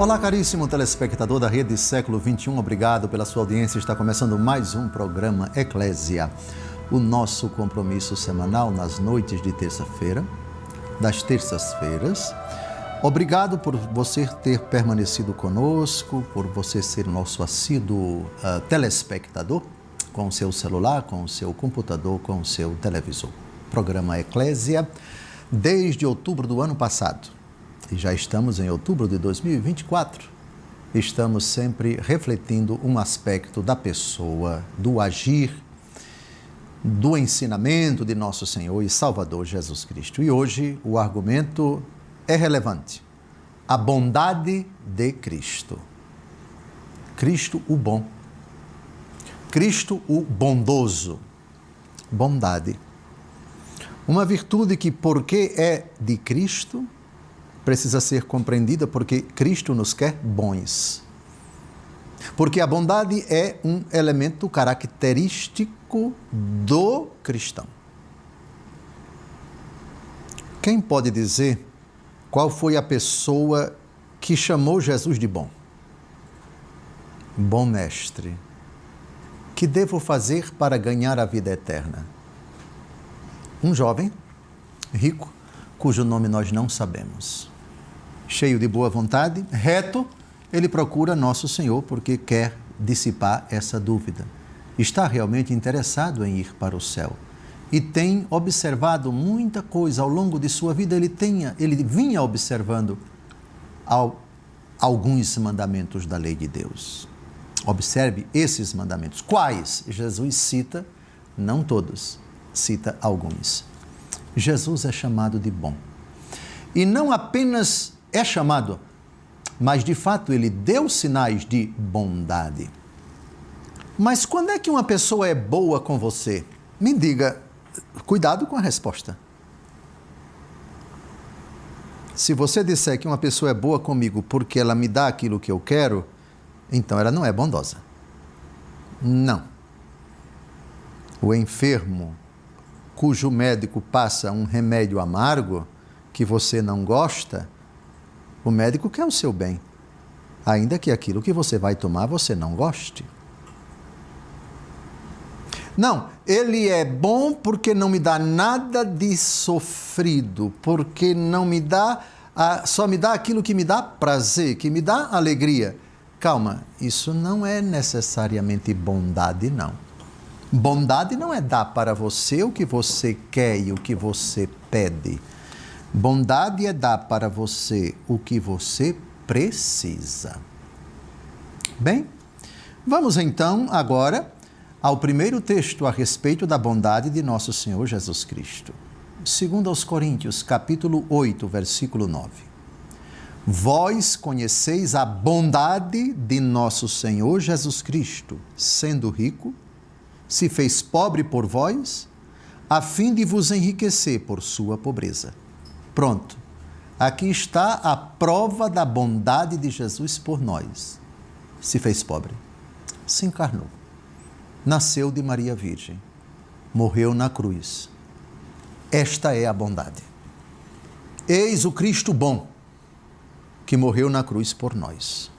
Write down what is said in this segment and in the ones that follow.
Olá, caríssimo telespectador da Rede Século XXI, obrigado pela sua audiência. Está começando mais um programa Eclésia, o nosso compromisso semanal nas noites de terça-feira, das terças-feiras. Obrigado por você ter permanecido conosco, por você ser nosso assíduo telespectador, com o seu celular, com o seu computador, com o seu televisor. Programa Eclésia, desde outubro do ano passado. E já estamos em outubro de 2024. Estamos sempre refletindo um aspecto da pessoa, do agir, do ensinamento de nosso Senhor e Salvador Jesus Cristo. E hoje o argumento é relevante. A bondade de Cristo. Cristo o bom. Cristo o bondoso. Bondade. Uma virtude que, porque é de Cristo, precisa ser compreendida porque Cristo nos quer bons. Porque a bondade é um elemento característico do cristão. Quem pode dizer qual foi a pessoa que chamou Jesus de bom? Bom mestre, que devo fazer para ganhar a vida eterna? Um jovem, rico, cujo nome nós não sabemos. Cheio de boa vontade, reto, ele procura nosso Senhor porque quer dissipar essa dúvida. Está realmente interessado em ir para o céu e tem observado muita coisa ao longo de sua vida. Ele vinha observando alguns mandamentos da lei de Deus. Observe esses mandamentos. Quais? Jesus cita, não todos, cita alguns. Jesus é chamado de bom. E não apenas é chamado, mas de fato ele deu sinais de bondade. Mas quando é que uma pessoa é boa com você? Me diga, cuidado com a resposta. Se você disser que uma pessoa é boa comigo porque ela me dá aquilo que eu quero, então ela não é bondosa. Não. O enfermo cujo médico passa um remédio amargo que você não gosta, o médico quer o seu bem, ainda que aquilo que você vai tomar você não goste. Não, ele é bom porque não me dá nada de sofrido, porque não me dá, só me dá aquilo que me dá prazer, que me dá alegria. Calma, isso não é necessariamente bondade, não. Bondade não é dar para você o que você quer e o que você pede. Bondade é dar para você o que você precisa. Bem, vamos então agora ao primeiro texto a respeito da bondade de nosso Senhor Jesus Cristo. 2 Coríntios, capítulo 8, versículo 9. Vós conheceis a bondade de nosso Senhor Jesus Cristo, sendo rico, se fez pobre por vós, a fim de vos enriquecer por sua pobreza. Pronto, aqui está a prova da bondade de Jesus por nós. Se fez pobre, se encarnou, nasceu de Maria Virgem, morreu na cruz. Esta é a bondade. Eis o Cristo bom, que morreu na cruz por nós.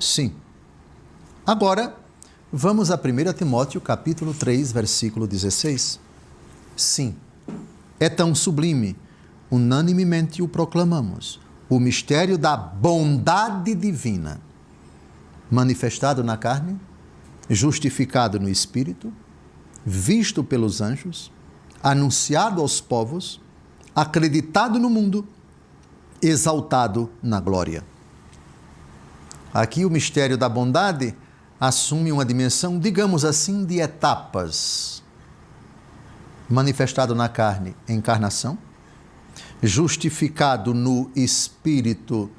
Sim. Agora, vamos a 1 Timóteo, capítulo 3, versículo 16. Sim, é tão sublime, unanimemente o proclamamos, o mistério da bondade divina, manifestado na carne, justificado no Espírito, visto pelos anjos, anunciado aos povos, acreditado no mundo, exaltado na glória. Aqui o mistério da bondade assume uma dimensão, digamos assim, de etapas. Manifestado na carne, encarnação. Justificado no Espírito,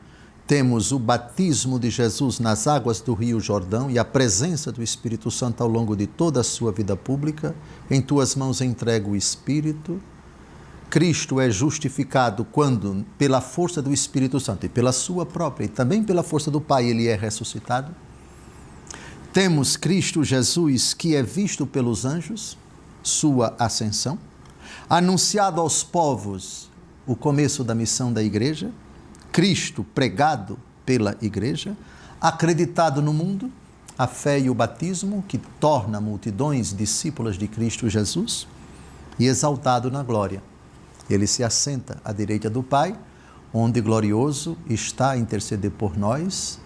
temos o batismo de Jesus nas águas do Rio Jordão e a presença do Espírito Santo ao longo de toda a sua vida pública. Em tuas mãos entrego o Espírito. Cristo é justificado quando, pela força do Espírito Santo e pela sua própria, e também pela força do Pai, ele é ressuscitado. Temos Cristo Jesus, que é visto pelos anjos, sua ascensão, anunciado aos povos, o começo da missão da igreja, Cristo pregado pela igreja, acreditado no mundo, a fé e o batismo, que torna multidões discípulas de Cristo Jesus, e exaltado na glória. Ele se assenta à direita do Pai, onde glorioso está a interceder por nós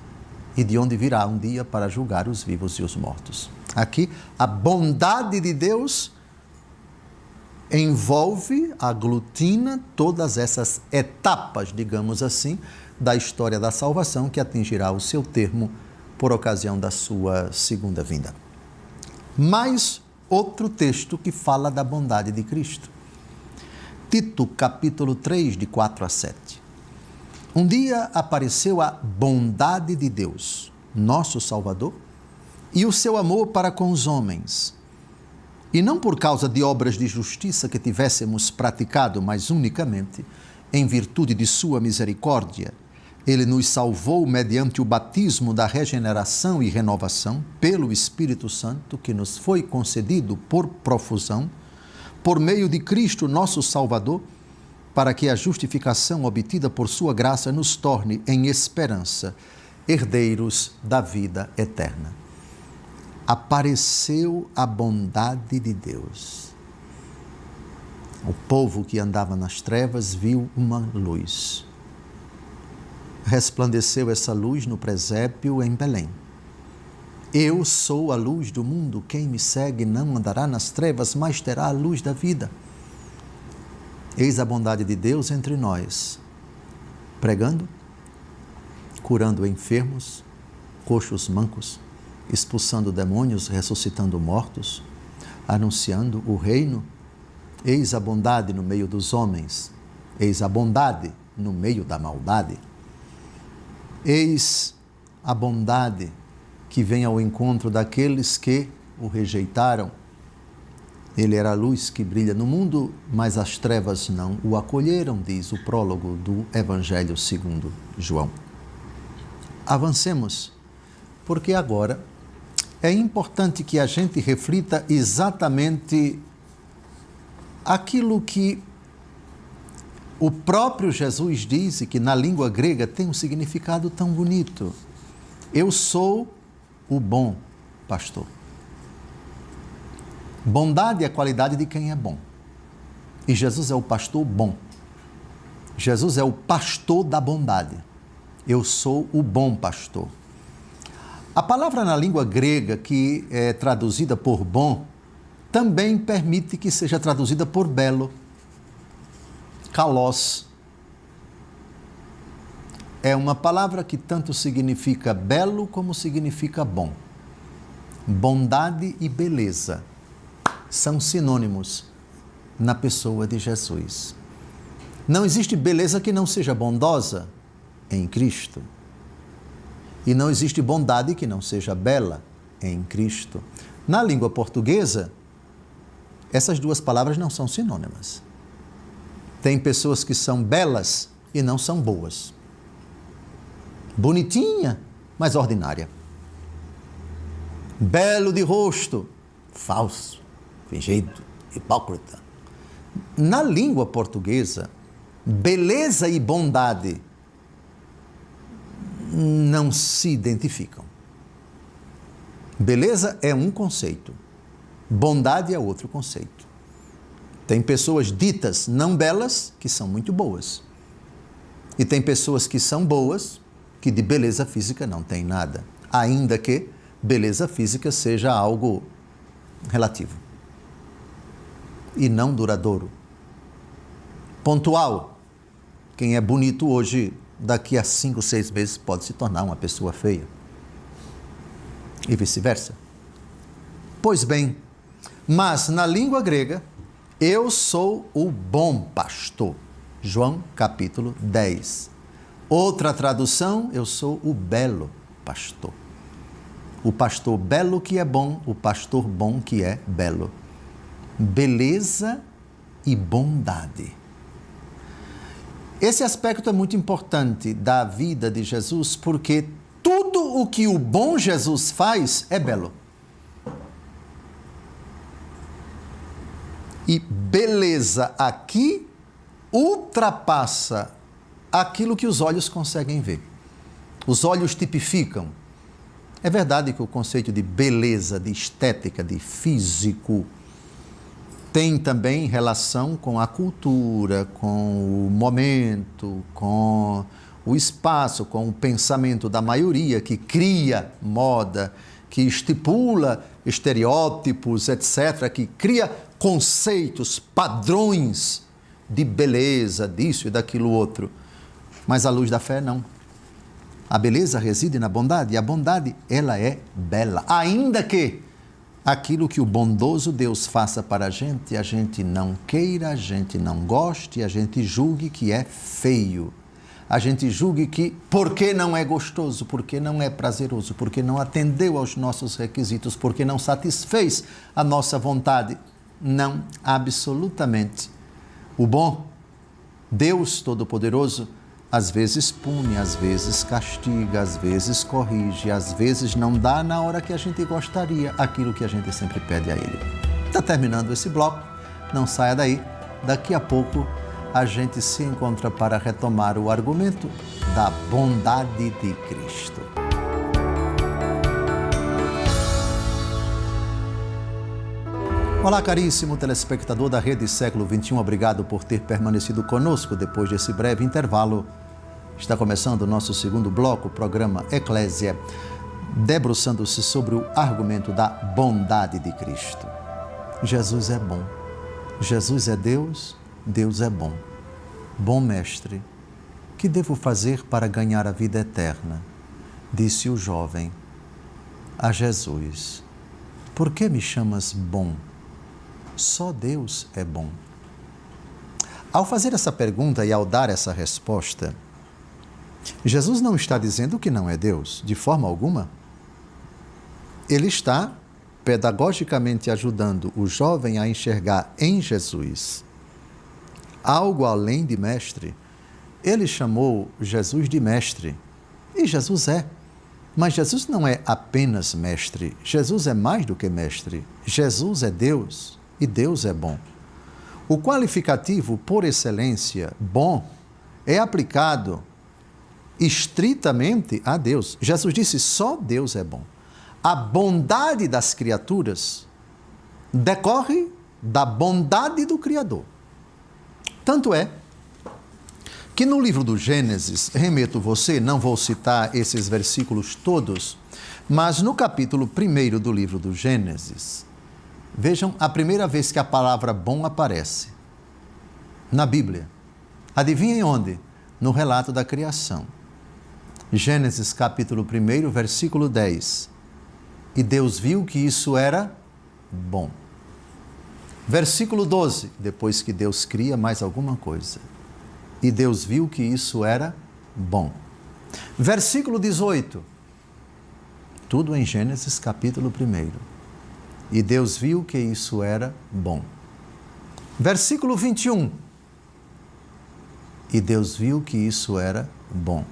e de onde virá um dia para julgar os vivos e os mortos. Aqui, a bondade de Deus envolve, aglutina todas essas etapas, digamos assim, da história da salvação que atingirá o seu termo por ocasião da sua segunda vinda. Mais outro texto que fala da bondade de Cristo. Tito, capítulo 3, de 4 a 7. Um dia apareceu a bondade de Deus, nosso Salvador, e o seu amor para com os homens. E não por causa de obras de justiça que tivéssemos praticado, mas unicamente em virtude de sua misericórdia. Ele nos salvou mediante o batismo da regeneração e renovação pelo Espírito Santo, que nos foi concedido por profusão, por meio de Cristo, nosso Salvador, para que a justificação obtida por sua graça nos torne em esperança herdeiros da vida eterna. Apareceu a bondade de Deus. O povo que andava nas trevas viu uma luz. Resplandeceu essa luz no presépio em Belém. Eu sou a luz do mundo, quem me segue não andará nas trevas, mas terá a luz da vida. Eis a bondade de Deus entre nós, pregando, curando enfermos, coxos mancos, expulsando demônios, ressuscitando mortos, anunciando o reino. Eis a bondade no meio dos homens, eis a bondade no meio da maldade. Eis a bondade que vem ao encontro daqueles que o rejeitaram. Ele era a luz que brilha no mundo, mas as trevas não o acolheram, diz o prólogo do Evangelho segundo João. Avancemos, porque agora é importante que a gente reflita exatamente aquilo que o próprio Jesus diz, que na língua grega tem um significado tão bonito. Eu sou o bom pastor. Bondade é a qualidade de quem é bom. E Jesus é o pastor bom. Jesus é o pastor da bondade. Eu sou o bom pastor. A palavra na língua grega que é traduzida por bom, também permite que seja traduzida por belo. Kalos. É uma palavra que tanto significa belo como significa bom. Bondade e beleza são sinônimos na pessoa de Jesus. Não existe beleza que não seja bondosa em Cristo. E não existe bondade que não seja bela em Cristo. Na língua portuguesa, essas duas palavras não são sinônimas. Tem pessoas que são belas e não são boas. Bonitinha, mas ordinária. Belo de rosto, falso, fingido, hipócrita. Na língua portuguesa, beleza e bondade não se identificam. Beleza é um conceito, bondade é outro conceito. Tem pessoas ditas não belas que são muito boas. E tem pessoas que são boas que de beleza física não tem nada. Ainda que beleza física seja algo relativo e não duradouro. Pontual. Quem é bonito hoje, daqui a 5, 6 meses pode se tornar uma pessoa feia. E vice-versa. Pois bem, mas na língua grega, eu sou o bom pastor. João capítulo 10. Outra tradução, eu sou o belo pastor. O pastor belo que é bom, o pastor bom que é belo. Beleza e bondade. Esse aspecto é muito importante da vida de Jesus, porque tudo o que o bom Jesus faz é belo. E beleza aqui ultrapassa aquilo que os olhos conseguem ver. Os olhos tipificam. É verdade que o conceito de beleza, de estética, de físico, tem também relação com a cultura, com o momento, com o espaço, com o pensamento da maioria que cria moda, que estipula estereótipos, etc., que cria conceitos, padrões de beleza, disso e daquilo outro. Mas à luz da fé, não. A beleza reside na bondade, e a bondade, ela é bela. Ainda que aquilo que o bondoso Deus faça para a gente não queira, a gente não goste, a gente julgue que é feio. A gente julgue que, porque não é gostoso, porque não é prazeroso, porque não atendeu aos nossos requisitos, porque não satisfez a nossa vontade. Não, absolutamente. O bom, Deus Todo-Poderoso, às vezes pune, às vezes castiga, às vezes corrige, às vezes não dá na hora que a gente gostaria aquilo que a gente sempre pede a Ele. Está terminando esse bloco, não saia daí, daqui a pouco a gente se encontra para retomar o argumento da bondade de Cristo. Olá, caríssimo telespectador da Rede Século XXI, obrigado por ter permanecido conosco depois desse breve intervalo. Está começando o nosso segundo bloco, o programa Eclésia, debruçando-se sobre o argumento da bondade de Cristo. Jesus é bom, Jesus é Deus, Deus é bom. Bom mestre, que devo fazer para ganhar a vida eterna? Disse o jovem a Jesus. Por que me chamas bom? Só Deus é bom. Ao fazer essa pergunta e ao dar essa resposta, Jesus não está dizendo que não é Deus, de forma alguma. Ele está pedagogicamente ajudando o jovem a enxergar em Jesus algo além de mestre. Ele chamou Jesus de mestre, e Jesus é. Mas Jesus não é apenas mestre, Jesus é mais do que mestre. Jesus é Deus, e Deus é bom. O qualificativo por excelência, bom, é aplicado estritamente a Deus. Jesus disse, só Deus é bom. A bondade das criaturas decorre da bondade do Criador. Tanto é que no livro do Gênesis, remeto você, não vou citar esses versículos todos, mas no capítulo 1 do livro do Gênesis, vejam a primeira vez que a palavra bom aparece na Bíblia. Adivinhem onde? No relato da criação. Gênesis capítulo 1, versículo 10. E Deus viu que isso era bom. Versículo 12, depois que Deus cria mais alguma coisa. E Deus viu que isso era bom. Versículo 18, tudo em Gênesis capítulo 1. E Deus viu que isso era bom. Versículo 21, e Deus viu que isso era bom.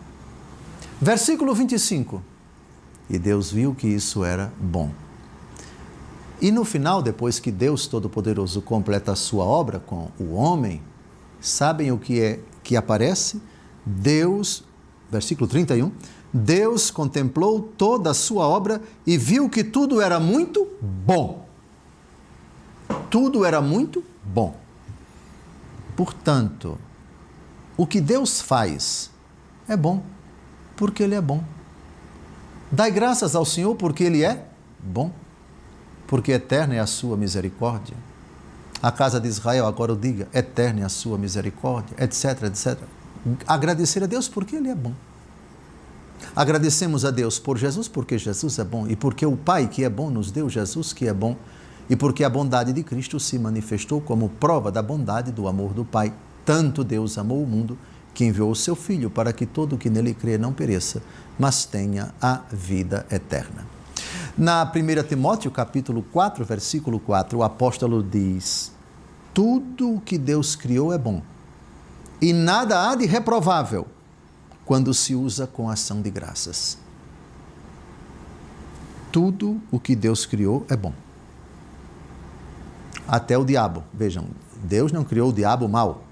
Versículo 25, e Deus viu que isso era bom. E no final, depois que Deus Todo-Poderoso completa a sua obra com o homem, sabem o que é que aparece? Deus, versículo 31, Deus contemplou toda a sua obra e viu que tudo era muito bom. Tudo era muito bom. Portanto, o que Deus faz é bom, porque Ele é bom. Dai graças ao Senhor porque Ele é bom, porque eterna é a sua misericórdia. A casa de Israel, agora eu diga, eterna é a sua misericórdia, etc, etc. Agradecer a Deus porque Ele é bom. Agradecemos a Deus por Jesus porque Jesus é bom e porque o Pai que é bom nos deu Jesus que é bom e porque a bondade de Cristo se manifestou como prova da bondade do amor do Pai. Tanto Deus amou o mundo que enviou o seu Filho para que todo o que nele crê não pereça, mas tenha a vida eterna. Na 1 Timóteo, capítulo 4, versículo 4, o apóstolo diz, tudo o que Deus criou é bom, e nada há de reprovável quando se usa com ação de graças. Tudo o que Deus criou é bom. Até o diabo. Vejam, Deus não criou o diabo mau.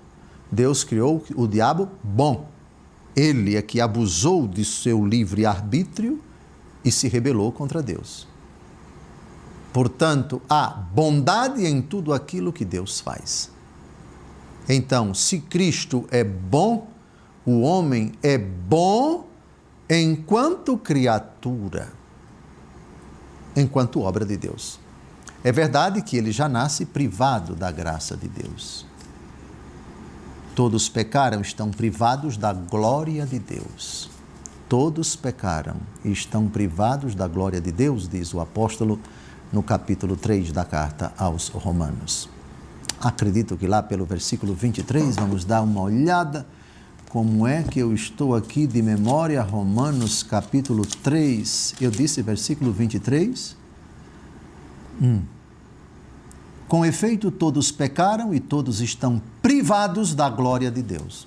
Deus criou o diabo bom. Ele é que abusou de seu livre-arbítrio e se rebelou contra Deus. Portanto, há bondade em tudo aquilo que Deus faz. Então, se Cristo é bom, o homem é bom enquanto criatura, enquanto obra de Deus. É verdade que ele já nasce privado da graça de Deus. Todos pecaram, estão privados da glória de Deus. Todos pecaram e estão privados da glória de Deus, diz o apóstolo no capítulo 3 da carta aos Romanos. Acredito que lá pelo versículo 23, vamos dar uma olhada como é que eu estou aqui de memória, Romanos capítulo 3, eu disse versículo 23? Com efeito, todos pecaram e todos estão privados da glória de Deus.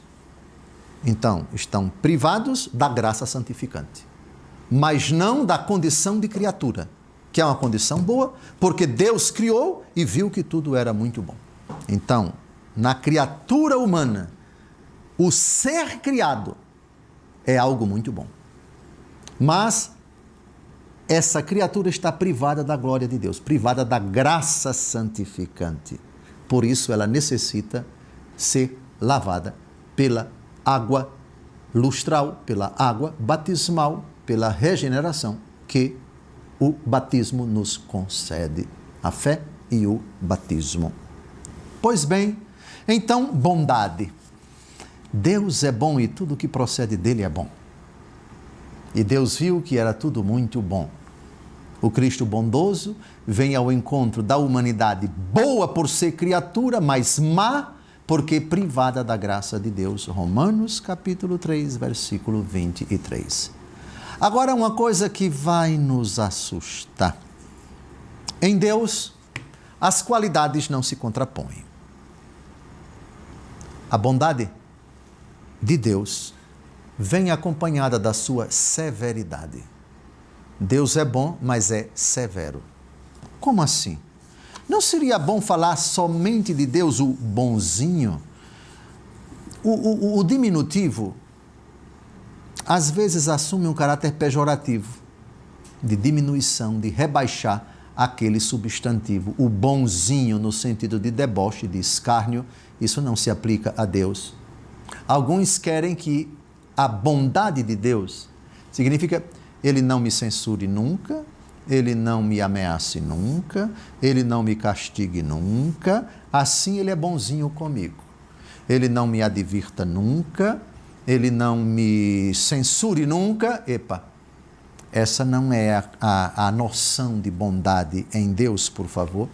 Então, estão privados da graça santificante, mas não da condição de criatura, que é uma condição boa, porque Deus criou e viu que tudo era muito bom. Então, na criatura humana, o ser criado é algo muito bom. Mas essa criatura está privada da glória de Deus, privada da graça santificante. Por isso ela necessita ser lavada pela água lustral, pela água batismal, pela regeneração que o batismo nos concede, a fé e o batismo. Pois bem, então, bondade. Deus é bom e tudo que procede dele é bom. E Deus viu que era tudo muito bom. O Cristo bondoso vem ao encontro da humanidade boa por ser criatura, mas má porque privada da graça de Deus. Romanos capítulo 3, versículo 23. Agora, uma coisa que vai nos assustar. Em Deus, as qualidades não se contrapõem. A bondade de Deus vem acompanhada da sua severidade. Deus é bom, mas é severo. Como assim? Não seria bom falar somente de Deus, o bonzinho? O diminutivo, às vezes, assume um caráter pejorativo, de diminuição, de rebaixar aquele substantivo. O bonzinho, no sentido de deboche, de escárnio, isso não se aplica a Deus. Alguns querem que a bondade de Deus significa ele não me censure nunca, ele não me ameace nunca, ele não me castigue nunca, assim ele é bonzinho comigo. Ele não me advirta nunca, ele não me censure nunca. Epa, essa não é a noção de bondade em Deus, por favor.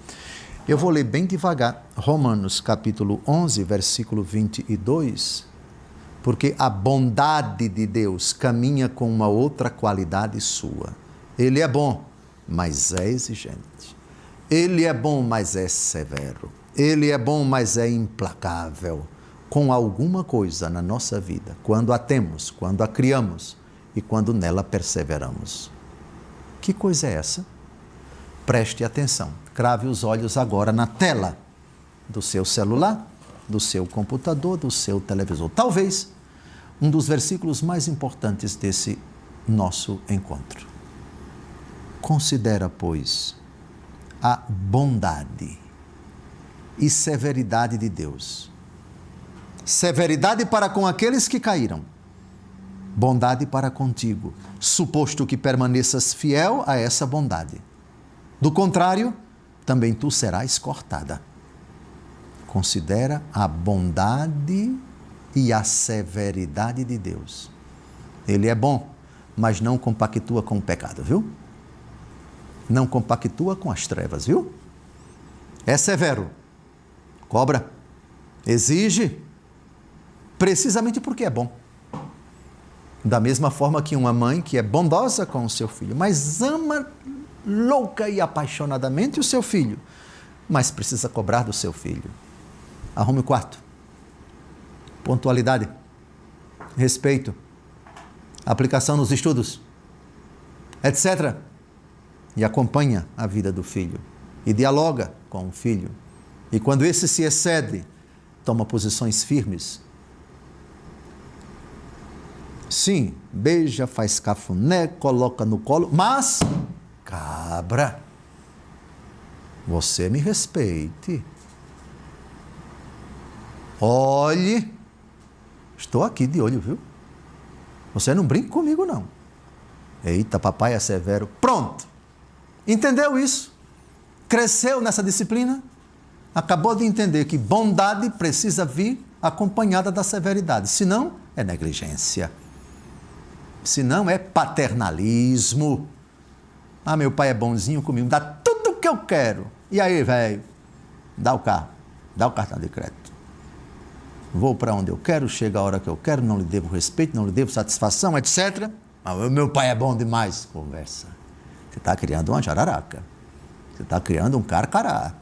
Eu vou ler bem devagar, Romanos capítulo 11, versículo 22, porque a bondade de Deus caminha com uma outra qualidade sua. Ele é bom, mas é exigente. Ele é bom, mas é severo. Ele é bom, mas é implacável com alguma coisa na nossa vida, quando a temos, quando a criamos e quando nela perseveramos. Que coisa é essa? Preste atenção, crave os olhos agora na tela do seu celular, do seu computador, do seu televisor. Talvez um dos versículos mais importantes desse nosso encontro. Considera, pois, a bondade e severidade de Deus. Severidade para com aqueles que caíram, bondade para contigo, suposto que permaneças fiel a essa bondade. Do contrário, também tu serás cortada. Considera a bondade e a severidade de Deus. Ele é bom, mas não compactua com o pecado, viu? Não compactua com as trevas, viu? É severo, cobra, exige, precisamente porque é bom. Da mesma forma que uma mãe que é bondosa com o seu filho, mas ama louca e apaixonadamente o seu filho, mas precisa cobrar do seu filho. Arrume o quarto. Pontualidade, respeito, aplicação nos estudos, etc. E acompanha a vida do filho e dialoga com o filho. E quando esse se excede, toma posições firmes. Sim, beija, faz cafuné, coloca no colo, mas, cabra, você me respeite. Olhe, estou aqui de olho, viu? Você não brinca comigo, não. Eita, papai é severo. Pronto. Entendeu isso? Cresceu nessa disciplina? Acabou de entender que bondade precisa vir acompanhada da severidade. Senão, é negligência. Senão, é paternalismo. Ah, meu pai é bonzinho comigo, dá tudo o que eu quero. E aí, velho? Dá o carro, dá o cartão de crédito. Vou para onde eu quero, chega a hora que eu quero, não lhe devo respeito, não lhe devo satisfação, etc. Mas meu pai é bom demais. Conversa. Você está criando uma jararaca. Você está criando um carcará.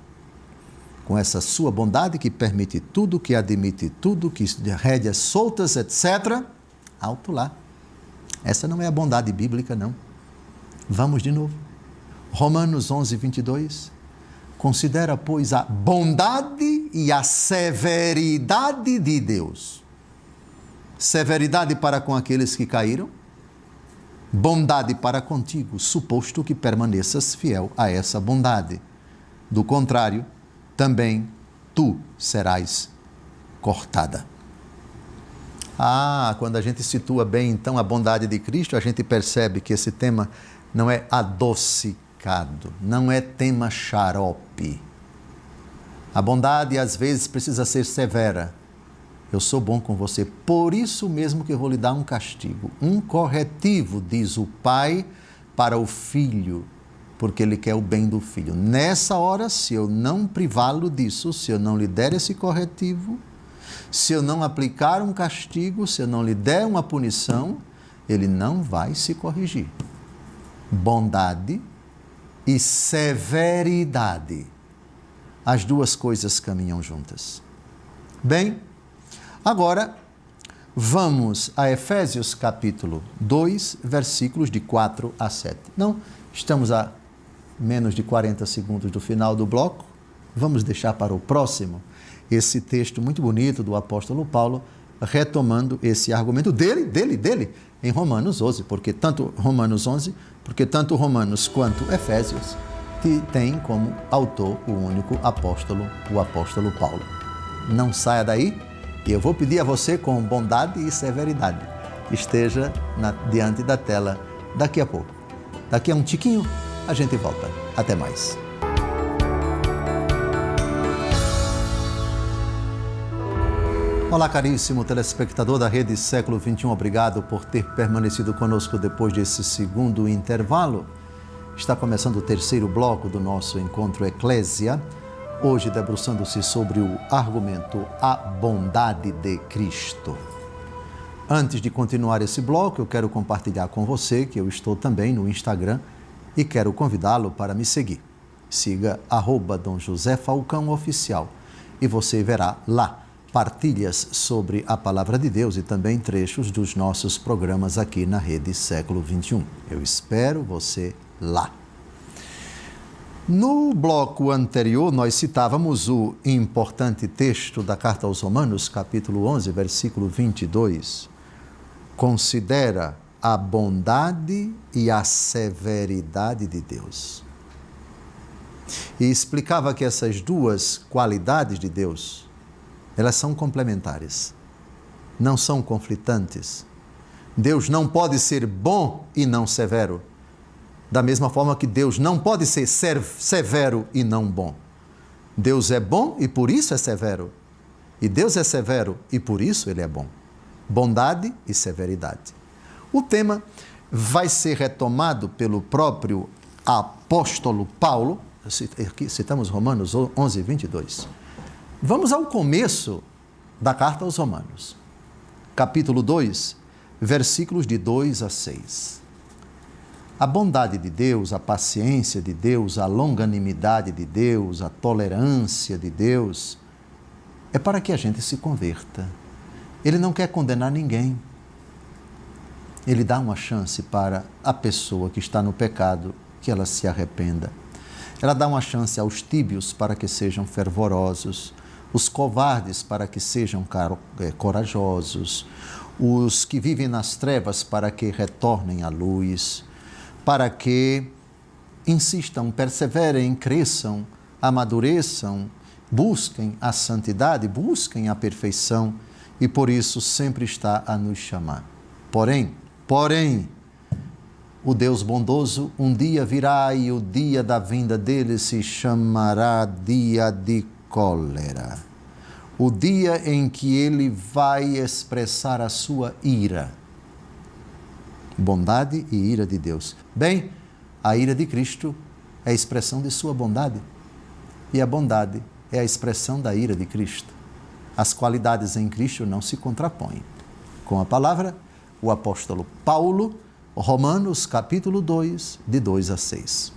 Com essa sua bondade que permite tudo, que admite tudo, que rédeas soltas, etc. Alto lá. Essa não é a bondade bíblica, não. Vamos de novo. Romanos 11, 22. Considera, pois, a bondade e a severidade de Deus. Severidade para com aqueles que caíram, bondade para contigo, suposto que permaneças fiel a essa bondade. Do contrário, também tu serás cortada. Quando a gente situa bem, então, a bondade de Cristo, a gente percebe que esse tema não é adocicado, não é tema xarope. A bondade, às vezes, precisa ser severa. Eu sou bom com você, por isso mesmo que eu vou lhe dar um castigo, um corretivo, diz o pai para o filho, porque ele quer o bem do filho. Nessa hora, se eu não privá-lo disso, se eu não lhe der esse corretivo, se eu não aplicar um castigo, se eu não lhe der uma punição, ele não vai se corrigir. Bondade e severidade. As duas coisas caminham juntas. Bem, agora vamos a Efésios capítulo 2, versículos de 4 a 7. Não, estamos a menos de 40 segundos do final do bloco. Vamos deixar para o próximo esse texto muito bonito do apóstolo Paulo, retomando esse argumento dele, em Romanos 11, porque tanto Romanos quanto Efésios que tem como autor o único apóstolo, o apóstolo Paulo. Não saia daí, e eu vou pedir a você com bondade e severidade, esteja diante da tela daqui a pouco. Daqui a um tiquinho, a gente volta. Até mais. Olá, caríssimo telespectador da Rede Século XXI, obrigado por ter permanecido conosco depois desse segundo intervalo. Está começando o terceiro bloco do nosso encontro Eclésia, hoje debruçando-se sobre o argumento A Bondade de Cristo. Antes de continuar esse bloco, eu quero compartilhar com você que eu estou também no Instagram e quero convidá-lo para me seguir. Siga @Dom José Falcão Oficial e você verá lá partilhas sobre a Palavra de Deus e também trechos dos nossos programas aqui na Rede Século XXI. Eu espero você lá. No bloco anterior, nós citávamos o importante texto da Carta aos Romanos, capítulo 11, versículo 22. Considera a bondade e a severidade de Deus. E explicava que essas duas qualidades de Deus, elas são complementares, não são conflitantes. Deus não pode ser bom e não severo, da mesma forma que Deus não pode ser severo e não bom. Deus é bom e por isso é severo, e Deus é severo e por isso Ele é bom. Bondade e severidade. O tema vai ser retomado pelo próprio apóstolo Paulo, aqui citamos Romanos 11, 22. Vamos ao começo da carta aos Romanos, capítulo 2, versículos de 2 a 6. A bondade de Deus, a paciência de Deus, a longanimidade de Deus, a tolerância de Deus, é para que a gente se converta. Ele não quer condenar ninguém. Ele dá uma chance para a pessoa que está no pecado, que ela se arrependa. Ela dá uma chance aos tíbios para que sejam fervorosos, os covardes para que sejam corajosos, os que vivem nas trevas para que retornem à luz, para que insistam, perseverem, cresçam, amadureçam, busquem a santidade, busquem a perfeição, e por isso sempre está a nos chamar. Porém, o Deus bondoso um dia virá e o dia da vinda dele se chamará dia de cólera. O dia em que ele vai expressar a sua ira. Bondade e ira de Deus. Bem, a ira de Cristo é a expressão de sua bondade. E a bondade é a expressão da ira de Cristo. As qualidades em Cristo não se contrapõem. Com a palavra, o apóstolo Paulo, Romanos capítulo 2, de 2 a 6.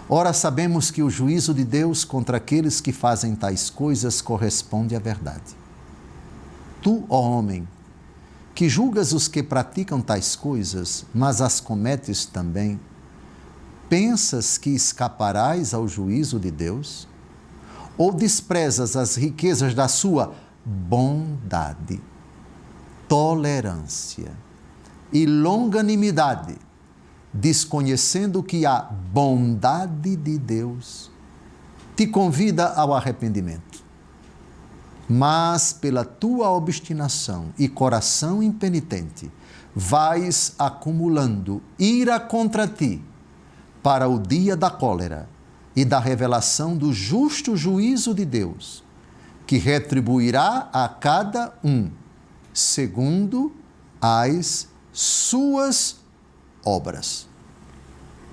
Ora, sabemos que o juízo de Deus contra aqueles que fazem tais coisas corresponde à verdade. Tu, ó homem, que julgas os que praticam tais coisas, mas as cometes também, pensas que escaparás ao juízo de Deus? Ou desprezas as riquezas da sua bondade, tolerância e longanimidade, desconhecendo que a bondade de Deus te convida ao arrependimento? Mas pela tua obstinação e coração impenitente, vais acumulando ira contra ti para o dia da cólera e da revelação do justo juízo de Deus, que retribuirá a cada um segundo as suas obras.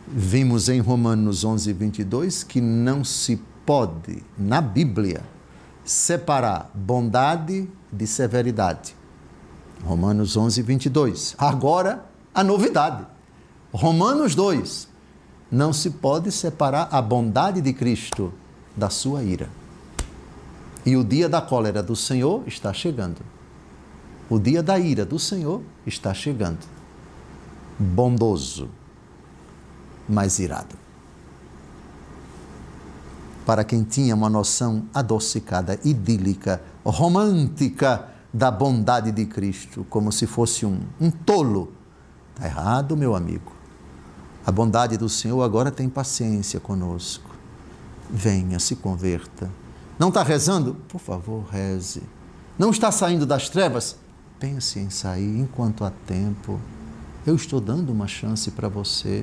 Vimos em Romanos 11, 22 que não se pode, na Bíblia, separar bondade de severidade. Romanos 11, 22. Agora, a novidade. Romanos 2. Não se pode separar a bondade de Cristo da sua ira. E o dia da cólera do Senhor está chegando. O dia da ira do Senhor está chegando. Bondoso, mas irado. Para quem tinha uma noção adocicada, idílica, romântica da bondade de Cristo, como se fosse um tolo, está errado, meu amigo. A bondade do Senhor agora tem paciência conosco. Venha, se converta. Não está rezando? Por favor, reze. Não está saindo das trevas? Pense em sair enquanto há tempo. Eu estou dando uma chance para você.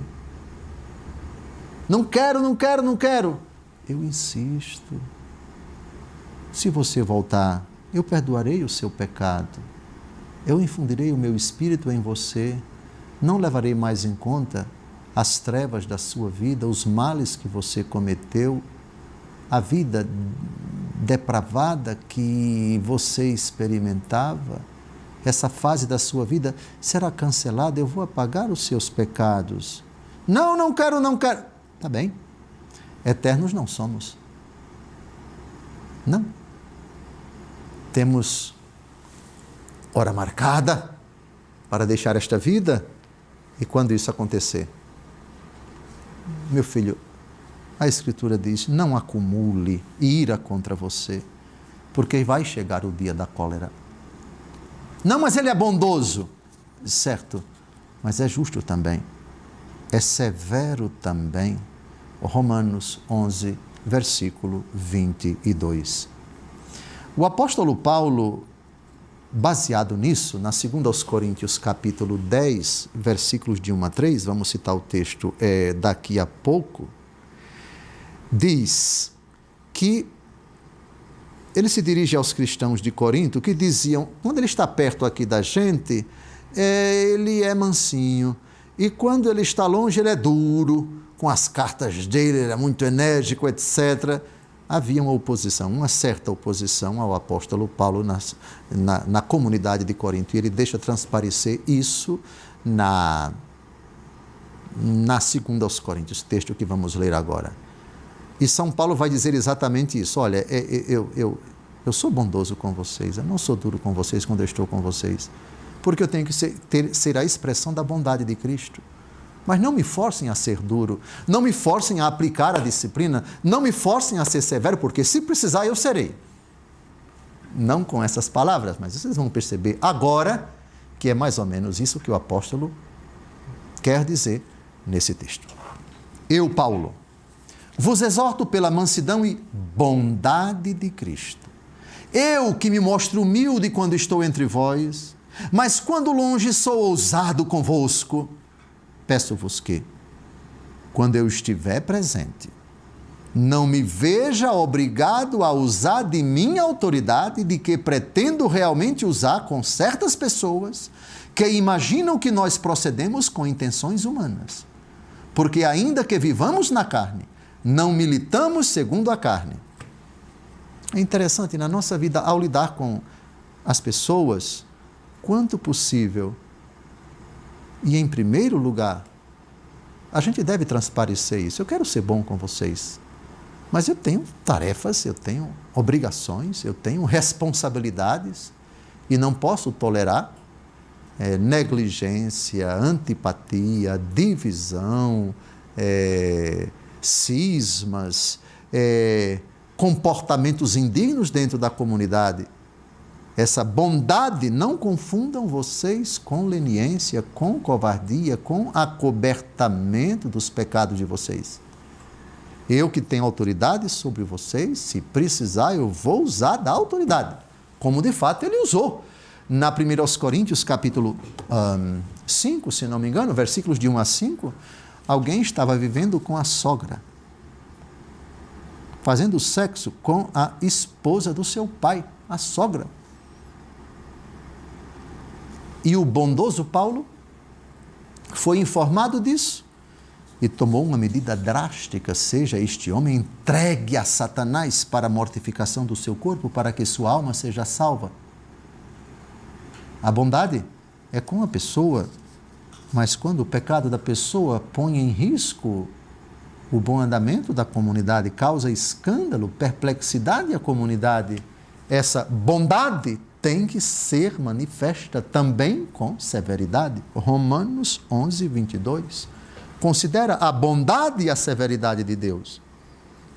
Não quero. Eu insisto. Se você voltar, eu perdoarei o seu pecado. Eu infundirei o meu espírito em você. Não levarei mais em conta as trevas da sua vida, os males que você cometeu, a vida depravada que você experimentava. Essa fase da sua vida será cancelada, eu vou apagar os seus pecados. Não quero. Tá bem. Eternos não somos. Não. Temos hora marcada para deixar esta vida. E quando isso acontecer? Meu filho, a Escritura diz, não acumule ira contra você, porque vai chegar o dia da cólera. Não, mas ele é bondoso. Certo, mas é justo também. É severo também. Romanos 11, versículo 22. O apóstolo Paulo, baseado nisso, na 2 aos Coríntios, capítulo 10, versículos de 1 a 3, vamos citar o texto daqui a pouco, diz que ele se dirige aos cristãos de Corinto que diziam, quando ele está perto aqui da gente, ele é mansinho, e quando ele está longe ele é duro, com as cartas dele, ele é muito enérgico, etc. Havia uma oposição, uma certa oposição ao apóstolo Paulo na comunidade de Corinto, e ele deixa transparecer isso na 2 aos Coríntios, texto que vamos ler agora. E São Paulo vai dizer exatamente isso, olha, eu sou bondoso com vocês, eu não sou duro com vocês quando eu estou com vocês, porque eu tenho que ser a expressão da bondade de Cristo. Mas não me forcem a ser duro, não me forcem a aplicar a disciplina, não me forcem a ser severo, porque se precisar eu serei. não com essas palavras, mas vocês vão perceber agora que é mais ou menos isso que o apóstolo quer dizer nesse texto. Eu, Paulo, vos exorto pela mansidão e bondade de Cristo. Eu que me mostro humilde quando estou entre vós, mas quando longe sou ousado convosco. Peço-vos que, quando eu estiver presente, não me veja obrigado a usar de minha autoridade, de que pretendo realmente usar com certas pessoas que imaginam que nós procedemos com intenções humanas. Porque ainda que vivamos na carne, não militamos segundo a carne. É interessante, na nossa vida, ao lidar com as pessoas, quanto possível, e em primeiro lugar, a gente deve transparecer isso. Eu quero ser bom com vocês, mas eu tenho tarefas, eu tenho obrigações, eu tenho responsabilidades e não posso tolerar negligência, antipatia, divisão, cismas, comportamentos indignos dentro da comunidade. Essa bondade, não confundam vocês com leniência, com covardia, com acobertamento dos pecados de vocês. Eu que tenho autoridade sobre vocês, se precisar, eu vou usar da autoridade, como de fato ele usou. Na 1 Coríntios, capítulo 5, se não me engano, versículos de 1 a 5, alguém estava vivendo com a sogra, fazendo sexo com a esposa do seu pai, a sogra. E o bondoso Paulo foi informado disso e tomou uma medida drástica, seja este homem entregue a Satanás para a mortificação do seu corpo, para que sua alma seja salva. A bondade é com a pessoa, mas quando o pecado da pessoa põe em risco o bom andamento da comunidade, causa escândalo, perplexidade à comunidade, essa bondade tem que ser manifesta também com severidade. Romanos 11, 22. Considera a bondade e a severidade de Deus.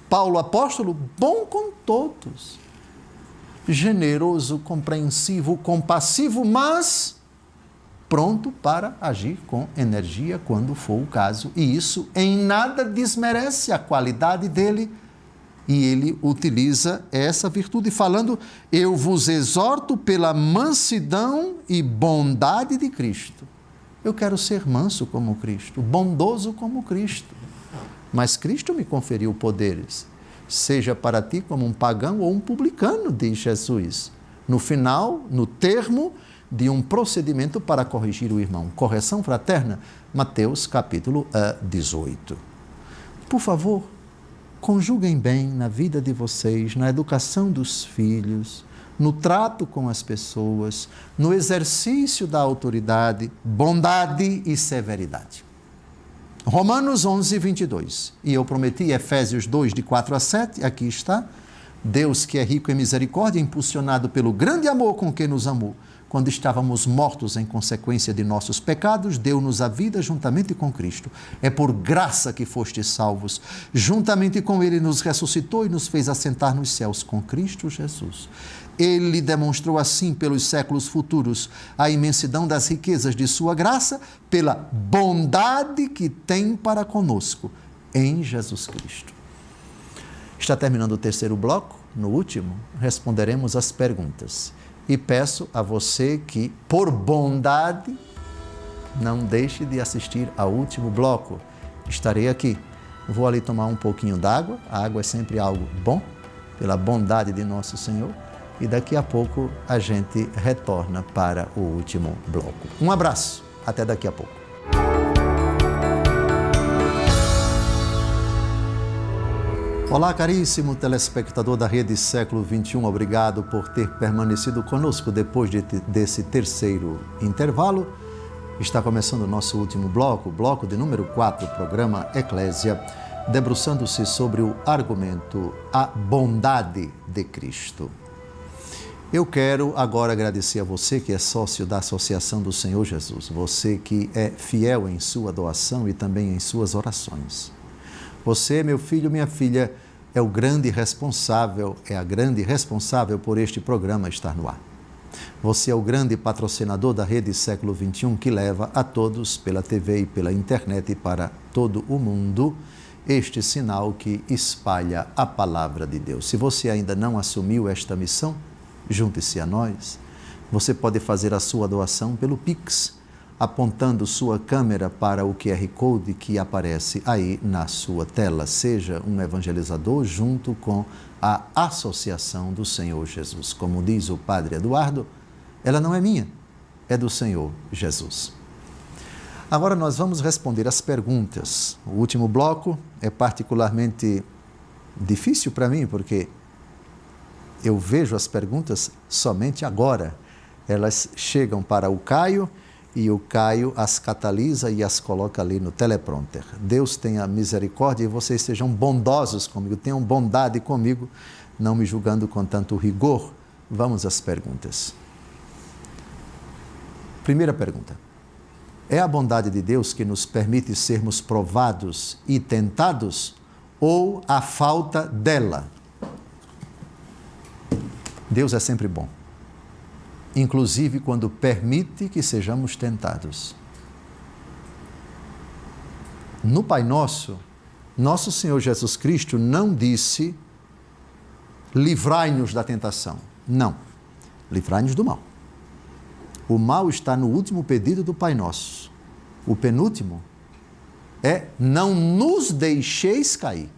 Paulo, apóstolo, bom com todos, generoso, compreensivo, compassivo, mas pronto para agir com energia quando for o caso. E isso em nada desmerece a qualidade dele. E ele utiliza essa virtude falando, eu vos exorto pela mansidão e bondade de Cristo. Eu quero ser manso como Cristo, bondoso como Cristo. Mas Cristo me conferiu poderes, seja para ti como um pagão ou um publicano, diz Jesus. No final, no termo de um procedimento para corrigir o irmão. Correção fraterna, Mateus capítulo 18. Por favor, conjuguem bem na vida de vocês, na educação dos filhos, no trato com as pessoas, no exercício da autoridade, bondade e severidade. Romanos 11, 22. E eu prometi Efésios 2, de 4 a 7, aqui está. Deus que é rico em misericórdia, impulsionado pelo grande amor com que nos amou, quando estávamos mortos em consequência de nossos pecados, deu-nos a vida juntamente com Cristo. É por graça que fostes salvos. Juntamente com Ele nos ressuscitou e nos fez assentar nos céus com Cristo Jesus. Ele demonstrou assim pelos séculos futuros a imensidão das riquezas de sua graça, pela bondade que tem para conosco em Jesus Cristo. Está terminando o terceiro bloco. No último, responderemos as perguntas. E peço a você que, por bondade, não deixe de assistir ao último bloco. Estarei aqui. Vou ali tomar um pouquinho d'água. A água é sempre algo bom, pela bondade de nosso Senhor. E daqui a pouco a gente retorna para o último bloco. Um abraço. Até daqui a pouco. Olá, caríssimo telespectador da Rede Século XXI, obrigado por ter permanecido conosco depois desse terceiro intervalo. Está começando o nosso último bloco de número 4, programa Eclésia, debruçando-se sobre o argumento A Bondade de Cristo. Eu quero agora agradecer a você que é sócio da Associação do Senhor Jesus, você que é fiel em sua doação e também em suas orações. Você, meu filho, minha filha, é o grande responsável, é a grande responsável por este programa estar no ar. Você é o grande patrocinador da Rede Século XXI que leva a todos, pela TV e pela internet e para todo o mundo, este sinal que espalha a palavra de Deus. Se você ainda não assumiu esta missão, junte-se a nós. Você pode fazer a sua doação pelo Pix, apontando sua câmera para o QR Code que aparece aí na sua tela. Seja um evangelizador junto com a Associação do Senhor Jesus. Como diz o Padre Eduardo, ela não é minha, é do Senhor Jesus. Agora nós vamos responder as perguntas. O último bloco é particularmente difícil para mim, porque eu vejo as perguntas somente agora. Elas chegam para o Caio e o Caio as catalisa e as coloca ali no teleprompter. Deus tenha misericórdia e vocês sejam bondosos comigo, tenham bondade comigo, não me julgando com tanto rigor. Vamos às perguntas. Primeira pergunta. É a bondade de Deus que nos permite sermos provados e tentados ou a falta dela? Deus é sempre bom, inclusive quando permite que sejamos tentados. No Pai Nosso, nosso Senhor Jesus Cristo não disse livrai-nos da tentação. Não, livrai-nos do mal. O mal está no último pedido do Pai Nosso. O penúltimo é não nos deixeis cair.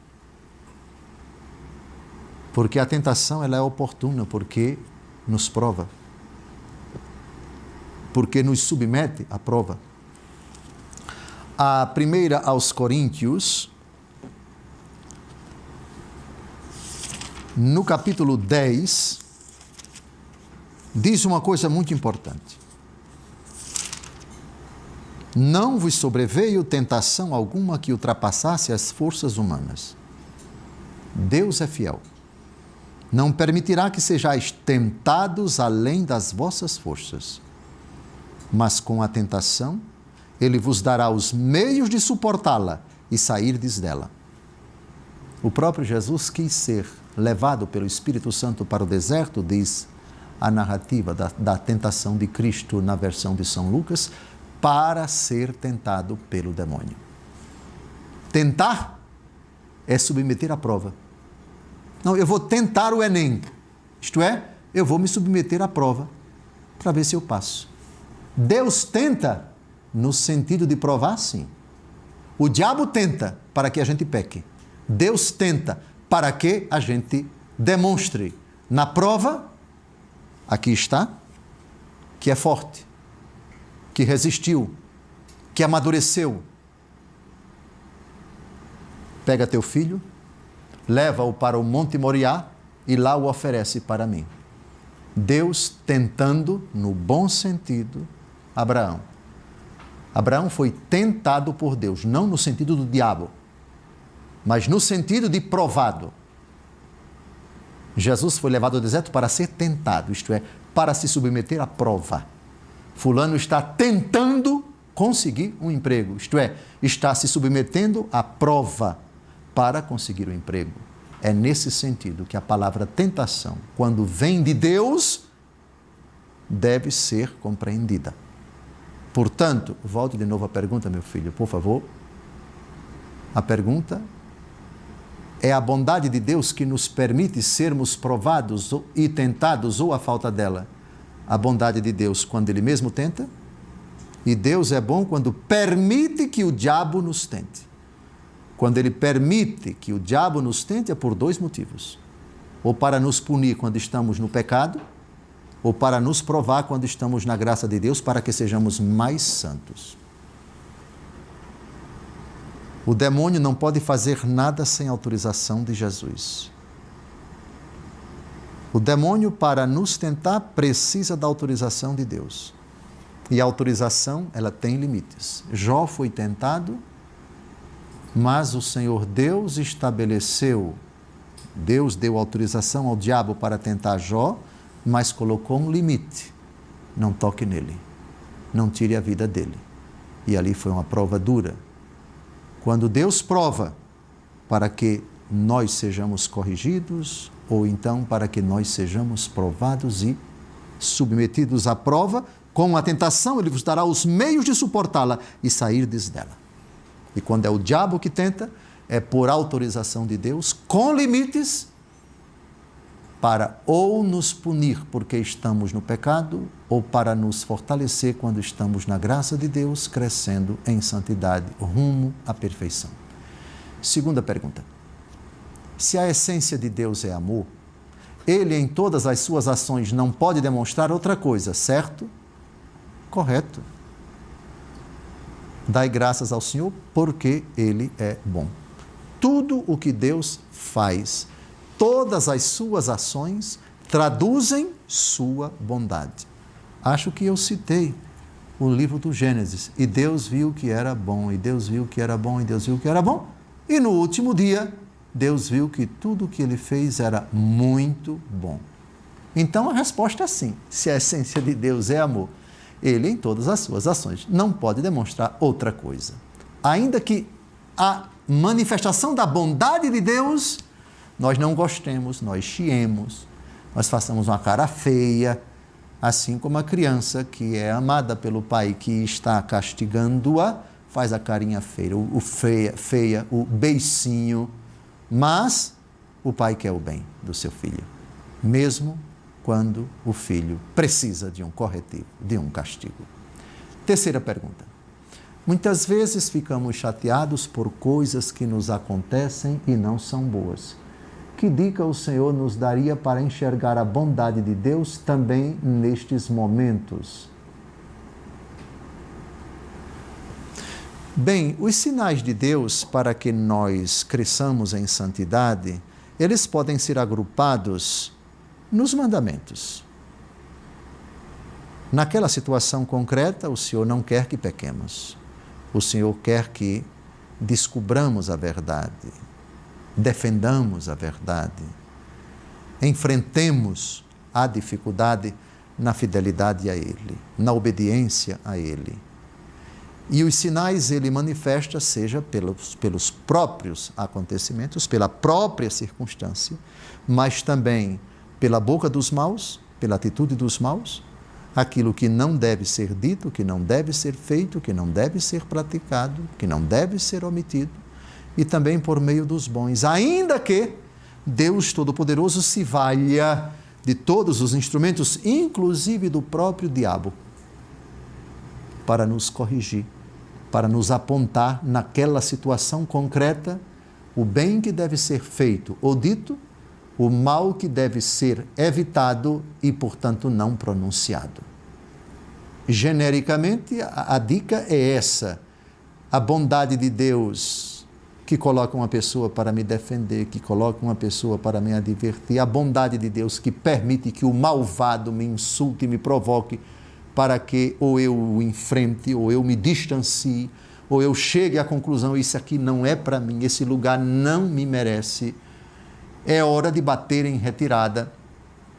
Porque a tentação ela é oportuna, porque nos prova. Porque nos submete à prova. A primeira aos Coríntios, no capítulo 10, diz uma coisa muito importante. Não vos sobreveio tentação alguma que ultrapassasse as forças humanas. Deus é fiel. Não permitirá que sejais tentados além das vossas forças. Mas com a tentação, Ele vos dará os meios de suportá-la e sairdes dela. O próprio Jesus quis ser levado pelo Espírito Santo para o deserto, diz a narrativa da tentação de Cristo na versão de São Lucas, para ser tentado pelo demônio. Tentar é submeter à prova. Não, eu vou tentar o Enem. Isto é, eu vou me submeter à prova para ver se eu passo. Deus tenta no sentido de provar, sim. O diabo tenta para que a gente peque. Deus tenta para que a gente demonstre na prova, aqui está, que é forte, que resistiu, que amadureceu. Pega teu filho, leva-o para o Monte Moriá e lá o oferece para mim. Deus tentando, no bom sentido, Abraão. Abraão foi tentado por Deus, não no sentido do diabo, mas no sentido de provado. Jesus foi levado ao deserto para ser tentado, isto é, para se submeter à prova. Fulano está tentando conseguir um emprego, isto é, está se submetendo à prova para conseguir o emprego. É nesse sentido que a palavra tentação, quando vem de Deus, deve ser compreendida. Portanto, volte de novo à pergunta, meu filho, por favor. A pergunta é a bondade de Deus que nos permite sermos provados e tentados ou a falta dela. A bondade de Deus quando Ele mesmo tenta, e Deus é bom quando permite que o diabo nos tente. Quando Ele permite que o diabo nos tente é por dois motivos. Ou para nos punir quando estamos no pecado, ou para nos provar quando estamos na graça de Deus, para que sejamos mais santos. O demônio não pode fazer nada sem autorização de Jesus. O demônio, para nos tentar, precisa da autorização de Deus. E a autorização, ela tem limites. Jó foi tentado, mas o Senhor Deus estabeleceu, Deus deu autorização ao diabo para tentar Jó, mas colocou um limite. Não toque nele, não tire a vida dele. E ali foi uma prova dura. Quando Deus prova para que nós sejamos corrigidos ou então para que nós sejamos provados e submetidos à prova. Com a tentação, ele vos dará os meios de suportá-la e sairdes dela. E quando é o diabo que tenta, é por autorização de Deus, com limites, para ou nos punir porque estamos no pecado, ou para nos fortalecer quando estamos na graça de Deus, crescendo em santidade, rumo à perfeição. Segunda pergunta. Se a essência de Deus é amor, Ele em todas as suas ações não pode demonstrar outra coisa, certo? Correto. Dai graças ao Senhor porque Ele é bom. Tudo o que Deus faz, todas as suas ações traduzem sua bondade. Acho que eu citei o livro do Gênesis. E Deus viu que era bom, e Deus viu que era bom, e Deus viu que era bom. E no último dia, Deus viu que tudo o que Ele fez era muito bom. Então a resposta é sim. Se a essência de Deus é amor, Ele em todas as suas ações não pode demonstrar outra coisa. Ainda que a manifestação da bondade de Deus, nós não gostemos, nós chiemos, nós façamos uma cara feia, assim como a criança que é amada pelo pai que está castigando-a, faz a carinha feia, o beicinho, mas o pai quer o bem do seu filho, mesmo quando o filho precisa de um corretivo, de um castigo. Terceira pergunta. Muitas vezes ficamos chateados por coisas que nos acontecem e não são boas. Que dica o Senhor nos daria para enxergar a bondade de Deus também nestes momentos? Bem, os sinais de Deus para que nós cresçamos em santidade, eles podem ser agrupados nos mandamentos. Naquela situação concreta, o Senhor não quer que pequemos. O Senhor quer que descubramos a verdade, defendamos a verdade, enfrentemos a dificuldade na fidelidade a Ele, na obediência a Ele. E os sinais Ele manifesta, seja pelos próprios acontecimentos, pela própria circunstância, mas também pela boca dos maus, pela atitude dos maus, aquilo que não deve ser dito, que não deve ser feito, que não deve ser praticado, que não deve ser omitido, e também por meio dos bons, ainda que Deus Todo-Poderoso se valha de todos os instrumentos, inclusive do próprio diabo, para nos corrigir, para nos apontar naquela situação concreta o bem que deve ser feito ou dito, o mal que deve ser evitado e, portanto, não pronunciado. Genericamente, a dica é essa: a bondade de Deus que coloca uma pessoa para me defender, que coloca uma pessoa para me advertir, a bondade de Deus que permite que o malvado me insulte e me provoque para que ou eu o enfrente, ou eu me distancie, ou eu chegue à conclusão, isso aqui não é para mim, esse lugar não me merece. É hora de bater em retirada.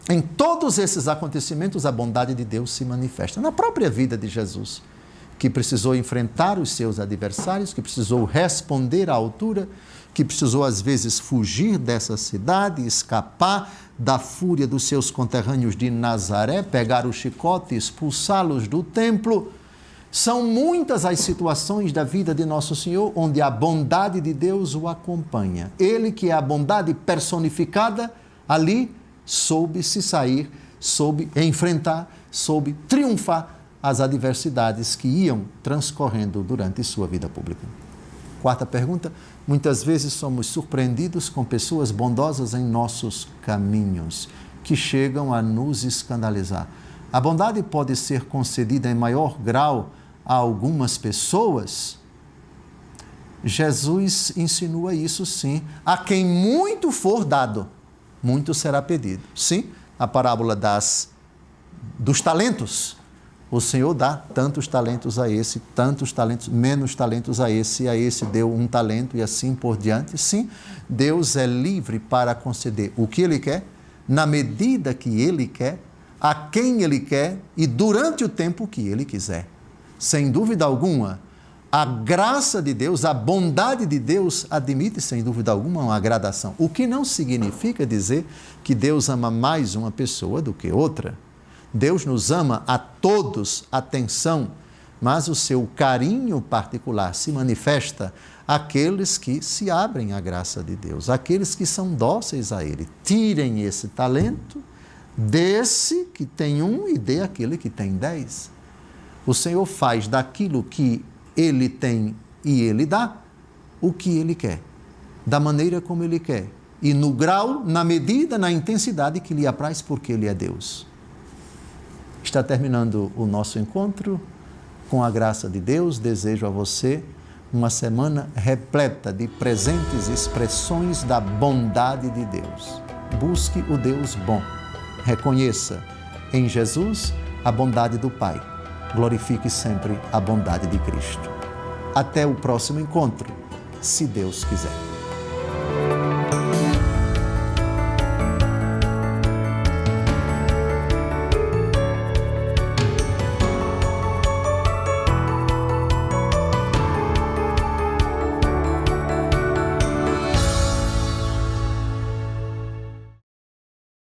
Em todos esses acontecimentos, a bondade de Deus se manifesta. Na própria vida de Jesus, que precisou enfrentar os seus adversários, que precisou responder à altura, que precisou às vezes fugir dessa cidade, escapar da fúria dos seus conterrâneos de Nazaré, pegar o chicote e expulsá-los do templo. São muitas as situações da vida de Nosso Senhor onde a bondade de Deus o acompanha. Ele, que é a bondade personificada, ali soube se sair, soube enfrentar, soube triunfar as adversidades que iam transcorrendo durante sua vida pública. Quarta pergunta. Muitas vezes somos surpreendidos com pessoas bondosas em nossos caminhos, que chegam a nos escandalizar. A bondade pode ser concedida em maior grau a algumas pessoas? Jesus insinua isso, sim. A quem muito for dado, muito será pedido. Sim, a parábola dos talentos. O Senhor dá tantos talentos a esse, tantos talentos, menos talentos a esse deu um talento e assim por diante. Sim, Deus é livre para conceder o que Ele quer, na medida que Ele quer, a quem Ele quer e durante o tempo que Ele quiser. Sem dúvida alguma, A graça de Deus, a bondade de Deus admite, sem dúvida alguma, uma gradação. O que não significa dizer que Deus ama mais uma pessoa do que outra. Deus nos ama a todos, atenção, mas o seu carinho particular se manifesta àqueles que se abrem à graça de Deus, àqueles que são dóceis a Ele. Tirem esse talento desse que tem um e dê àquele que tem 10. O Senhor faz daquilo que Ele tem e Ele dá o que Ele quer, da maneira como Ele quer, e no grau, na medida, na intensidade que lhe apraz, porque Ele é Deus. Está terminando o nosso encontro. Com a graça de Deus, desejo a você uma semana repleta de presentes expressões da bondade de Deus. Busque o Deus bom. Reconheça em Jesus a bondade do Pai. Glorifique sempre a bondade de Cristo. Até o próximo encontro, se Deus quiser.